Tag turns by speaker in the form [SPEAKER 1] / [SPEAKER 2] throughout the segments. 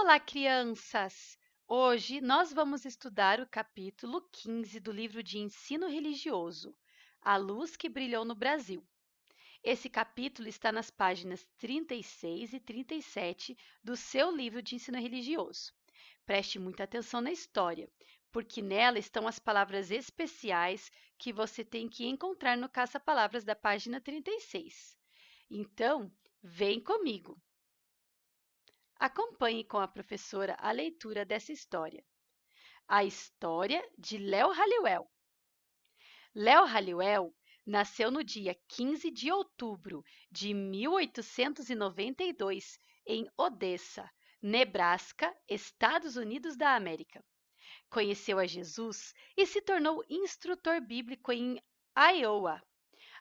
[SPEAKER 1] Olá, crianças! Hoje nós vamos estudar o capítulo 15 do livro de ensino religioso, A Luz que Brilhou no Brasil. Esse capítulo está nas páginas 36 e 37 do seu livro de ensino religioso. Preste muita atenção na história, porque nela estão as palavras especiais que você tem que encontrar no caça-palavras da página 36. Então, vem comigo! Acompanhe com a professora a leitura dessa história. A história de Léo Halliwell. Léo Halliwell nasceu no dia 15 de outubro de 1892 em Odessa, Nebraska, Estados Unidos da América. Conheceu a Jesus e se tornou instrutor bíblico em Iowa.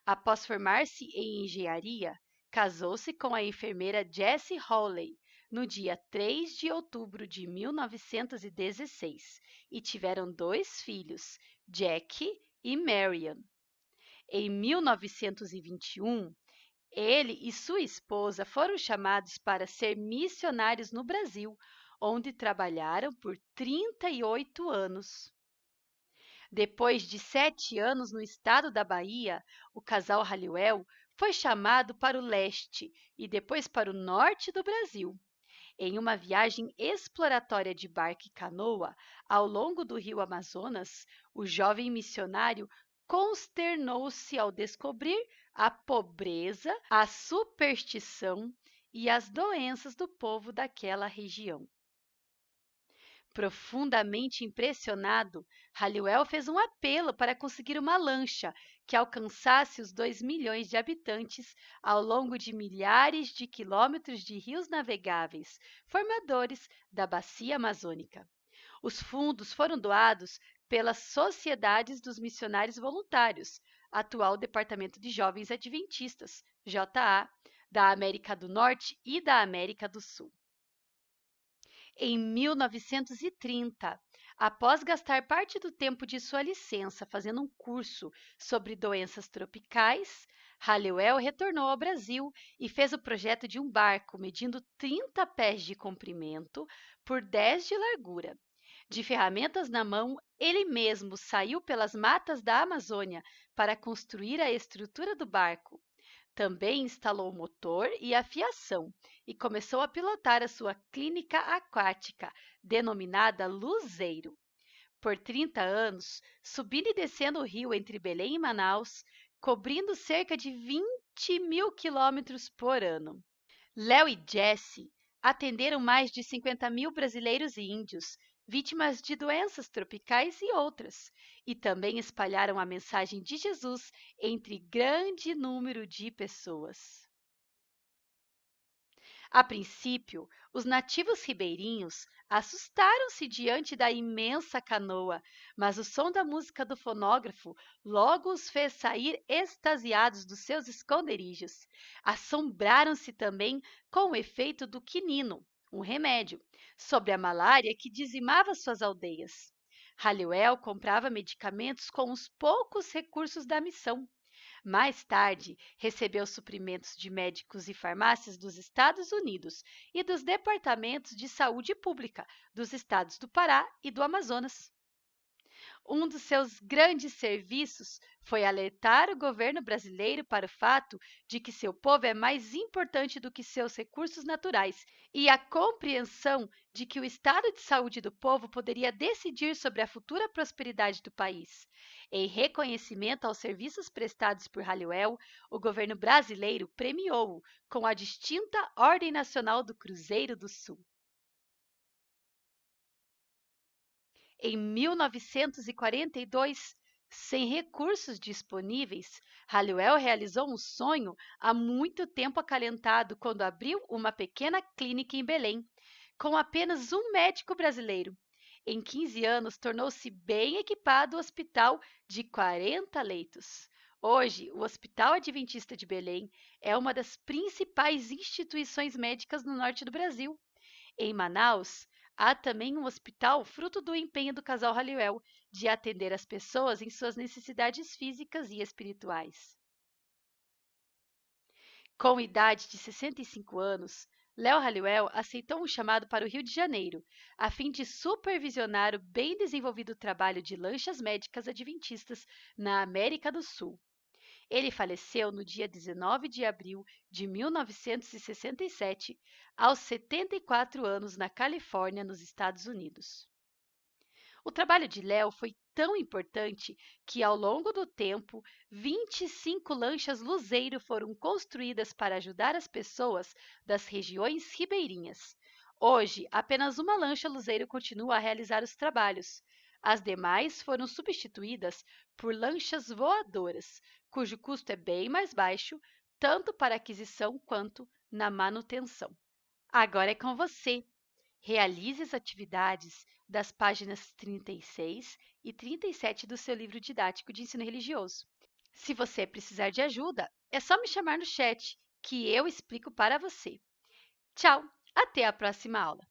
[SPEAKER 1] Após formar-se em engenharia, casou-se com a enfermeira Jessie Hawley no dia 3 de outubro de 1916 e tiveram 2 filhos, Jack e Marian. Em 1921, ele e sua esposa foram chamados para ser missionários no Brasil, onde trabalharam por 38 anos. Depois de 7 anos no estado da Bahia, o casal Halliwell foi chamado para o leste e depois para o norte do Brasil. Em uma viagem exploratória de barco e canoa ao longo do rio Amazonas, o jovem missionário consternou-se ao descobrir a pobreza, a superstição e as doenças do povo daquela região. Profundamente impressionado, Halliwell fez um apelo para conseguir uma lancha que alcançasse os 2 milhões de habitantes ao longo de milhares de quilômetros de rios navegáveis, formadores da Bacia Amazônica. Os fundos foram doados pelas Sociedades dos Missionários Voluntários, atual Departamento de Jovens Adventistas, JA, da América do Norte e da América do Sul. Em 1930, após gastar parte do tempo de sua licença fazendo um curso sobre doenças tropicais, Halliwell retornou ao Brasil e fez o projeto de um barco medindo 30 pés de comprimento por 10 de largura. De ferramentas na mão, ele mesmo saiu pelas matas da Amazônia para construir a estrutura do barco. Também instalou o motor e a fiação e começou a pilotar a sua clínica aquática, denominada Luzeiro. Por 30 anos, subindo e descendo o rio entre Belém e Manaus, cobrindo cerca de 20 mil quilômetros por ano. Léo e Jessie atenderam mais de 50 mil brasileiros e índios, vítimas de doenças tropicais e outras, e também espalharam a mensagem de Jesus entre grande número de pessoas. A princípio, os nativos ribeirinhos assustaram-se diante da imensa canoa, mas o som da música do fonógrafo logo os fez sair extasiados dos seus esconderijos. Assombraram-se também com o efeito do quinino, um remédio, sobre a malária que dizimava suas aldeias. Halliwell comprava medicamentos com os poucos recursos da missão. Mais tarde, recebeu suprimentos de médicos e farmácias dos Estados Unidos e dos departamentos de saúde pública dos estados do Pará e do Amazonas. Um dos seus grandes serviços foi alertar o governo brasileiro para o fato de que seu povo é mais importante do que seus recursos naturais e a compreensão de que o estado de saúde do povo poderia decidir sobre a futura prosperidade do país. Em reconhecimento aos serviços prestados por Halliwell, o governo brasileiro premiou-o com a distinta Ordem Nacional do Cruzeiro do Sul. Em 1942, sem recursos disponíveis, Halliwell realizou um sonho há muito tempo acalentado quando abriu uma pequena clínica em Belém, com apenas um médico brasileiro. Em 15 anos, tornou-se bem equipado hospital de 40 leitos. Hoje, o Hospital Adventista de Belém é uma das principais instituições médicas no norte do Brasil. Em Manaus, há também um hospital fruto do empenho do casal Halliwell de atender as pessoas em suas necessidades físicas e espirituais. Com idade de 65 anos, Léo Halliwell aceitou um chamado para o Rio de Janeiro, a fim de supervisionar o bem desenvolvido trabalho de lanchas médicas adventistas na América do Sul. Ele faleceu no dia 19 de abril de 1967, aos 74 anos, na Califórnia, nos Estados Unidos. O trabalho de Léo foi tão importante que, ao longo do tempo, 25 lanchas luzeiro foram construídas para ajudar as pessoas das regiões ribeirinhas. Hoje, apenas uma lancha luzeiro continua a realizar os trabalhos. As demais foram substituídas por lanchas voadoras, cujo custo é bem mais baixo, tanto para aquisição quanto na manutenção. Agora é com você. Realize as atividades das páginas 36 e 37 do seu livro didático de ensino religioso. Se você precisar de ajuda, é só me chamar no chat que eu explico para você. Tchau, até a próxima aula!